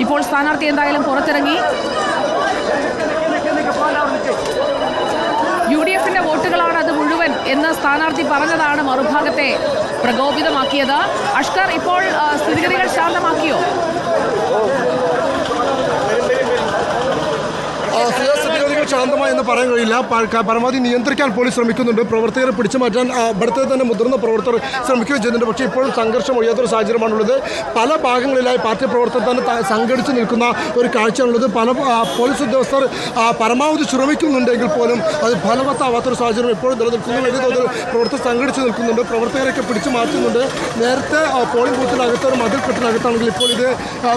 ഇപ്പോൾ സ്ഥാനാർത്ഥി എന്തായാലും പുറത്തിറങ്ങി. UDF-ന്റെ വോട്ടുകളാണ് അത് മുഴുവൻ എന്ന് സ്ഥാനാർത്ഥി പറഞ്ഞതാണ് മറുഭാഗത്തെ പ്രകോപിതമാക്കിയത്. അഷ്കർ, ഇപ്പോൾ സ്ഥിതിഗതികൾ ശാന്തമാക്കിയോ? ശാന്തമായി എന്ന് പറയാൻ കഴിയില്ല. പരമാവധി നിയന്ത്രിക്കാൻ പോലീസ് ശ്രമിക്കുന്നുണ്ട്. പ്രവർത്തകരെ പിടിച്ചു മാറ്റാൻ ഇവിടുത്തെ തന്നെ മുതിർന്ന പ്രവർത്തകർ ശ്രമിക്കുകയും ചെയ്യുന്നുണ്ട്. പക്ഷേ ഇപ്പോഴും സംഘർഷം ഒഴിയാത്തൊരു സാഹചര്യമാണുള്ളത്. പല ഭാഗങ്ങളിലായി പാർട്ടി പ്രവർത്തകർ തന്നെ സംഘടിച്ച് നിൽക്കുന്ന ഒരു കാഴ്ചയാണുള്ളത്. പല പോലീസ് ഉദ്യോഗസ്ഥർ പരമാവധി ശ്രമിക്കുന്നുണ്ടെങ്കിൽ പോലും അത് ഫലവത്താവാത്തൊരു സാഹചര്യം ഇപ്പോഴും നിലനിൽക്കുന്നു. വലിയ തോതിൽ പ്രവർത്തകർ സംഘടിച്ച് നിൽക്കുന്നുണ്ട്. പ്രവർത്തകരൊക്കെ പിടിച്ചു മാറ്റുന്നുണ്ട്. നേരത്തെ പോളിംഗ് ബൂത്തിനകത്ത് ഒരു മതിൽക്കെട്ടിനകത്താണെങ്കിൽ ഇപ്പോൾ ഇത്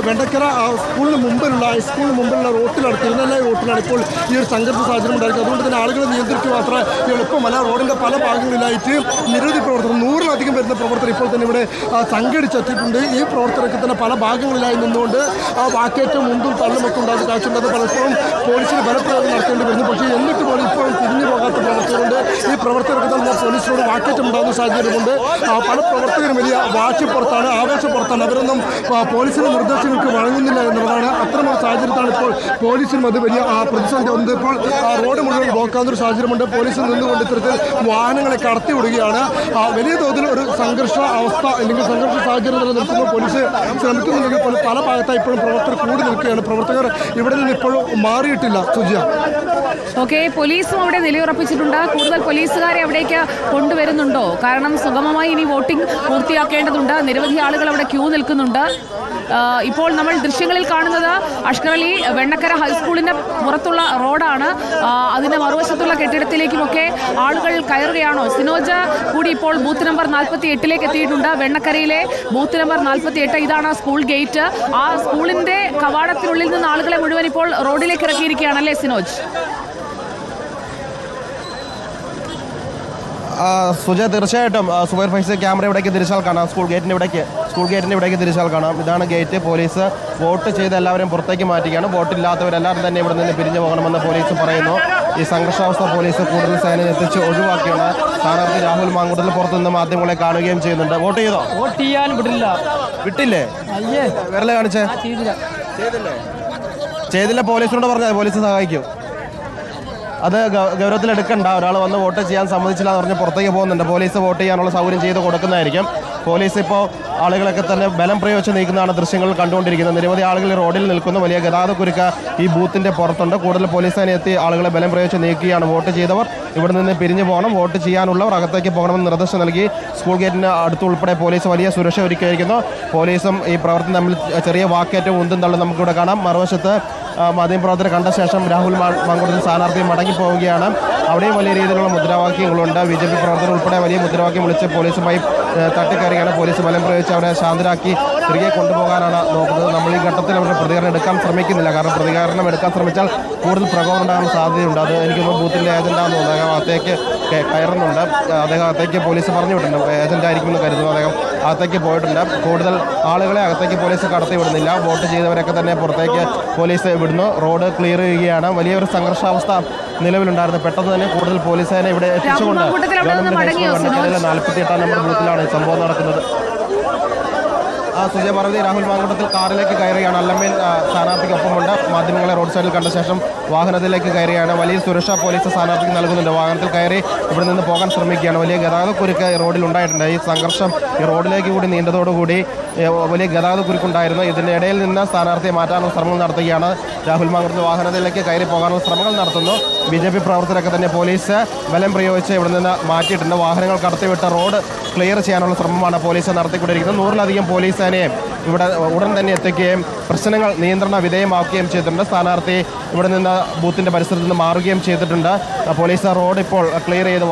വെണ്ടക്കര സ്കൂളിന് മുമ്പിലുള്ള ഹൈസ്കൂളിന് മുമ്പിലുള്ള റോട്ടിലാണ്, തിരുനെല്ലായി റോട്ടിലാണ് ഇപ്പോൾ ഈ ഒരു സംഘർഷ സാഹചര്യം ഉണ്ടായിരിക്കും. അതുകൊണ്ട് തന്നെ ആളുകളെ നിയന്ത്രിക്കുക മാത്രം എളുപ്പമല്ല. റോഡിൻ്റെ പല ഭാഗങ്ങളിലായിട്ട് നിരവധി പ്രവർത്തകർ, 100-ലധികം വരുന്ന പ്രവർത്തകർ ഇപ്പോൾ തന്നെ ഇവിടെ സംഘടിച്ചെത്തിയിട്ടുണ്ട്. ഈ പ്രവർത്തകർക്ക് തന്നെ പല ഭാഗങ്ങളിലായി നിന്നുകൊണ്ട് വാക്കേറ്റം മുണ്ടും തള്ളുമൊക്കെ ഉണ്ടാകുന്ന കാഴ്ചയുള്ളത്. പലപ്പോഴും പോലീസിന് ബലപ്രയോഗം നടത്തേണ്ടി വരുന്നു. പക്ഷേ എന്നിട്ട് പോലും ഇപ്പോഴും തിരിഞ്ഞു പോകാത്ത പ്രവർത്തകരുണ്ട്. ഈ പ്രവർത്തകർക്ക് തന്നെ പോലീസിനോട് വാക്കേറ്റം ഉണ്ടാകുന്ന സാഹചര്യമുണ്ട്. പല പ്രവർത്തകരും വലിയ വാശിപ്പുറത്താണ്, ആവേശപ്പുറത്താണ്. അവരൊന്നും പോലീസിന്റെ നിർദ്ദേശങ്ങൾക്ക് വഴങ്ങുന്നില്ല എന്നുള്ളതാണ്. അത്തരമൊരു സാഹചര്യത്താണ് ഇപ്പോൾ പോലീസിനും അത് വലിയ പ്രതിസന്ധി വന്നത്. ഇപ്പോൾ റോഡ് മുഴുവൻ ബ്ലോക്കാവുന്ന ഒരു സാഹചര്യമുണ്ട്. പോലീസിൽ നിന്നുകൊണ്ട് ഇത്തരത്തിൽ വാഹനങ്ങളെ കടത്തിവിടുകയാണ്. വലിയ തോതിൽ ഒരു സംഘർഷ അവസ്ഥ അല്ലെങ്കിൽ സംഘർഷ സാഹചര്യം നിലനിൽക്കുമ്പോൾ പോലീസ് ശ്രമിക്കുന്നുണ്ടെങ്കിൽ പോലും പല ഭാഗത്തായി ഇപ്പോഴും പ്രവർത്തകർ കൂടി നിൽക്കുകയാണ്. പ്രവർത്തകർ ഇവിടെ നിന്ന് ഇപ്പോഴും മാറിയിട്ടില്ല. സുജിയ, ഓക്കെ, പോലീസും അവിടെ നിലയുറപ്പിച്ചിട്ടുണ്ട്. കൂടുതൽ പോലീസുകാരെ അവിടേക്ക് കൊണ്ടുവരുന്നുണ്ടോ? കാരണം സുഗമമായി ഇനി വോട്ടിംഗ് പൂർത്തിയാക്കേണ്ടതുണ്ട്. നിരവധി ആളുകൾ അവിടെ ക്യൂ നിൽക്കുന്നുണ്ട്. ഇപ്പോൾ നമ്മൾ ദൃശ്യങ്ങളിൽ കാണുന്നത് അഷ്കർ അലി വെണ്ണക്കര ഹൈസ്കൂളിന്റെ പുറത്തുള്ള റോഡാണ്. അതിന്റെ മറുവശത്തുള്ള കെട്ടിടത്തിലേക്കുമൊക്കെ ആളുകൾ കയറുകയാണോ? സിനോജ് കൂടി ഇപ്പോൾ ബൂത്ത് നമ്പർ 48 എത്തിയിട്ടുണ്ട്. വെണ്ണക്കരയിലെ ബൂത്ത് നമ്പർ 48, ഇതാണ് സ്കൂൾ ഗേറ്റ്. ആ സ്കൂളിന്റെ കവാടത്തിനുള്ളിൽ നിന്ന് ആളുകളെ മുഴുവൻ ഇപ്പോൾ റോഡിലേക്ക് ഇറക്കിയിരിക്കുകയാണല്ലേ സിനോജ്? സുജ, തീർച്ചയായിട്ടും സൂപ്പർ ഫൈസ് ക്യാമറ ഇവിടേക്ക് തിരിച്ചാൽ കാണാം. സ്കൂൾ ഗേറ്റിൻ്റെ ഇവിടേക്ക് തിരിച്ചാൽ കാണാം. ഇതാണ് ഗേറ്റ്. പോലീസ് വോട്ട് ചെയ്ത് എല്ലാവരും പുറത്തേക്ക് മാറ്റുകയാണ്. വോട്ടില്ലാത്തവരെല്ലാവരും തന്നെ ഇവിടെ നിന്ന് പിരിഞ്ഞു പോകണമെന്ന് പോലീസ് പറയുന്നു. ഈ സംഘർഷാവസ്ഥ പോലീസ് കൂടുതൽ സേന എത്തിച്ച് ഒഴിവാക്കിയാണ്. സ്ഥാനാർത്ഥി രാഹുൽ മാങ്കൂട്ടത്തിൽ പുറത്തുനിന്ന് മാധ്യമങ്ങളെ കാണുകയും ചെയ്യുന്നുണ്ട്. വോട്ട് ചെയ്തോ? വോട്ട് ചെയ്യാൻ വിട്ടില്ലേ? വിരലെ കാണിച്ചേ? ചെയ്തില്ല. പോലീസിനോട് പറഞ്ഞാൽ പോലീസ് സഹായിക്കും. അത് ഗൗരവത്തിലെടുക്കണ്ട. ഒരാൾ വന്ന് വോട്ട് ചെയ്യാൻ സമ്മതിച്ചില്ല എന്ന് പറഞ്ഞ് പുറത്തേക്ക് പോകുന്നുണ്ട്. പോലീസ് വോട്ട് ചെയ്യാനുള്ള സൗകര്യം ചെയ്ത് കൊടുക്കുന്നതായിരിക്കും. പോലീസ് ഇപ്പോൾ ആളുകളൊക്കെ തന്നെ ബലം പ്രയോഗിച്ച് നീക്കുന്നതാണ് ദൃശ്യങ്ങൾ കണ്ടുകൊണ്ടിരിക്കുന്നത്. നിരവധി ആളുകൾ റോഡിൽ നിൽക്കുന്നു. വലിയ ഗതാഗത കുരുക്ക് ഈ ബൂത്തിൻ്റെ പുറത്തുണ്ട്. കൂടുതൽ പോലീസ് സേന എത്തി ആളുകളെ ബലം പ്രയോഗിച്ച് നീക്കുകയാണ്. വോട്ട് ചെയ്തവർ ഇവിടെ നിന്ന് പിരിഞ്ഞു പോകണം. വോട്ട് ചെയ്യാനുള്ളവർ അകത്തേക്ക് പോകണമെന്ന് നിർദ്ദേശം നൽകി. സ്കൂൾ ഗേറ്റിന് അടുത്തുൾപ്പെടെ പോലീസ് വലിയ സുരക്ഷ ഒരുക്കിയിരിക്കുന്നു. പോലീസും ഈ പ്രവർത്തനം തമ്മിൽ ചെറിയ വാക്കേറ്റവും ഉന്തും തള്ളും നമുക്കിവിടെ കാണാം. മറുവശത്ത് മാധ്യമപ്രവർത്തകരെ കണ്ട ശേഷം രാഹുൽ മാങ്കൂട്ടത്തിൽ സ്ഥാനാർത്ഥി മടങ്ങിപ്പോവുകയാണ്. അവിടെയും വലിയ രീതിയിലുള്ള മുദ്രാവാക്യങ്ങളുണ്ട്. BJP പ്രവർത്തകർ ഉൾപ്പെടെ വലിയ മുദ്രാവാക്യം വിളിച്ച് പോലീസുമായി തട്ടിക്കയറുകയാണ്. പോലീസ് ബലം പ്രയോഗിച്ച് അവരെ ശാന്തരാക്കി തിരികെ കൊണ്ടുപോകാനാണ് നോക്കുന്നത്. നമ്മൾ ഈ ഘട്ടത്തിൽ അവരുടെ പ്രതികരണം എടുക്കാൻ ശ്രമിക്കുന്നില്ല. കാരണം പ്രതികരണം എടുക്കാൻ ശ്രമിച്ചാൽ കൂടുതൽ പ്രകോപനം ഉണ്ടാകാൻ സാധ്യതയുണ്ട്. അത് എനിക്കൊന്ന് ബൂത്തിൻ്റെ ഏജൻ്റാണെന്ന് തോന്നുന്നു. അദ്ദേഹം അകത്തേക്ക് കയറുന്നുണ്ട്. അദ്ദേഹം അകത്തേക്ക് പോലീസ് പറഞ്ഞു വിട്ടിട്ടുണ്ട്. ഏജൻ്റായിരിക്കുമെന്ന് കരുതുന്നു. അദ്ദേഹം അകത്തേക്ക് പോയിട്ടുണ്ട്. കൂടുതൽ ആളുകളെ അകത്തേക്ക് പോലീസ് കടത്തി വിടുന്നില്ല. വോട്ട് ചെയ്തവരൊക്കെ തന്നെ പുറത്തേക്ക് പോലീസ് വിടുന്നു. റോഡ് ക്ലിയർ ചെയ്യുകയാണ്. വലിയൊരു സംഘർഷാവസ്ഥ നിലവിലുണ്ടായിരുന്നു. പെട്ടെന്ന് തന്നെ കൂടുതൽ പോലീസ് സേന ഇവിടെ എത്തിച്ചുകൊണ്ട് 48-ാം നമ്പർ ബൂത്തിലാണ് സംഭവം നടക്കുന്നത്. സുജയ പറഞ്ഞ രാഹുൽ മാങ്കൂട്ടത്തിൽ കാറിലേക്ക് കയറുകയാണ്. അല്ലമ്മേൽ സ്ഥാനാർത്ഥിക്കൊപ്പമുണ്ട്. മാധ്യമങ്ങളെ റോഡ് സൈഡിൽ കണ്ട ശേഷം വാഹനത്തിലേക്ക് കയറുകയാണ്. വലിയ സുരക്ഷ പോലീസ് സ്ഥാനാർത്ഥിക്ക് നൽകുന്നുണ്ട്. വാഹനത്തിൽ കയറി ഇവിടെ നിന്ന് പോകാൻ ശ്രമിക്കുകയാണ്. വലിയ ഗതാഗതക്കുരുക്ക് റോഡിൽ ഉണ്ടായിട്ടുണ്ട്. ഈ സംഘർഷം ഈ റോഡിലേക്ക് കൂടി നീണ്ടതോടുകൂടി വലിയ ഗതാഗതക്കുരുക്കുണ്ടായിരുന്നു. ഇതിൻ്റെ ഇടയിൽ നിന്ന് സ്ഥാനാർത്ഥിയെ മാറ്റാനുള്ള ശ്രമങ്ങൾ നടത്തുകയാണ്. രാഹുൽ മാങ്കൂട്ടത്തിൽ വാഹനത്തിലേക്ക് കയറി പോകാനുള്ള ശ്രമങ്ങൾ നടത്തുന്നു. BJP പ്രവർത്തകരൊക്കെ തന്നെ പോലീസ് ബലം പ്രയോഗിച്ച് ഇവിടെ നിന്ന് മാറ്റിയിട്ടുണ്ട്. വാഹനങ്ങൾ കടത്തിവിട്ട റോഡ് ക്ലിയർ ചെയ്യാനുള്ള ശ്രമമാണ് പോലീസ് നടത്തിക്കൊണ്ടിരിക്കുന്നത്. 100-ലധികം പോലീസ് സേനയെ ഇവിടെ ഉടൻ തന്നെ എത്തിക്കുകയും പ്രശ്നങ്ങൾ നിയന്ത്രണ വിധേയമാക്കുകയും ചെയ്തിട്ടുണ്ട്. സ്ഥാനാർത്ഥി ഇവിടെ നിന്ന് ബൂത്തിന്റെ പരിസരത്ത് നിന്ന് മാറുകയും ചെയ്തിട്ടുണ്ട്. പോലീസ് റോഡ് ഇപ്പോൾ ക്ലിയർ ചെയ്ത്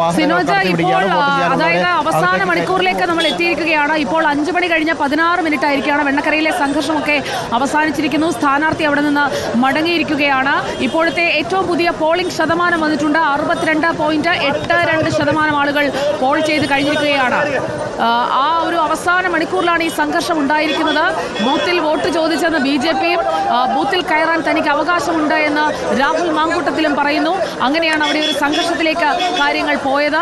അതായത് അവസാന മണിക്കൂറിലേക്ക് നമ്മൾ എത്തിയിരിക്കുകയാണ്. ഇപ്പോൾ 5 മണി കഴിഞ്ഞ 16 മിനിറ്റ് ആയിരിക്കുകയാണ്. വെണ്ണക്കരയിലെ സംഘർഷമൊക്കെ അവസാനിച്ചിരിക്കുന്നു. സ്ഥാനാർത്ഥി അവിടെ നിന്ന് മടങ്ങിയിരിക്കുകയാണ്. ഇപ്പോഴത്തെ ഏറ്റവും പുതിയ പോളിംഗ് ശതമാനം വന്നിട്ടുണ്ട്. 62.82% ആളുകൾ പോൾ ചെയ്ത് കഴിഞ്ഞിരിക്കുകയാണ്. ആ ഒരു അവസാന മണിക്കൂറിലാണ് ഈ സംഘർഷം ഉണ്ടായിരിക്കുന്നത്. ബൂത്തിൽ വോട്ട് ചോദിച്ചെന്ന് BJPയും ബൂത്തിൽ കയറാൻ തനിക്ക് അവകാശമുണ്ട് എന്ന് രാഹുൽ മാങ്കൂട്ടത്തിലും പറയുന്നു. അങ്ങനെയാണ് അവിടെ ഒരു സംഘർഷത്തിലേക്ക് കാര്യങ്ങൾ പോയത്.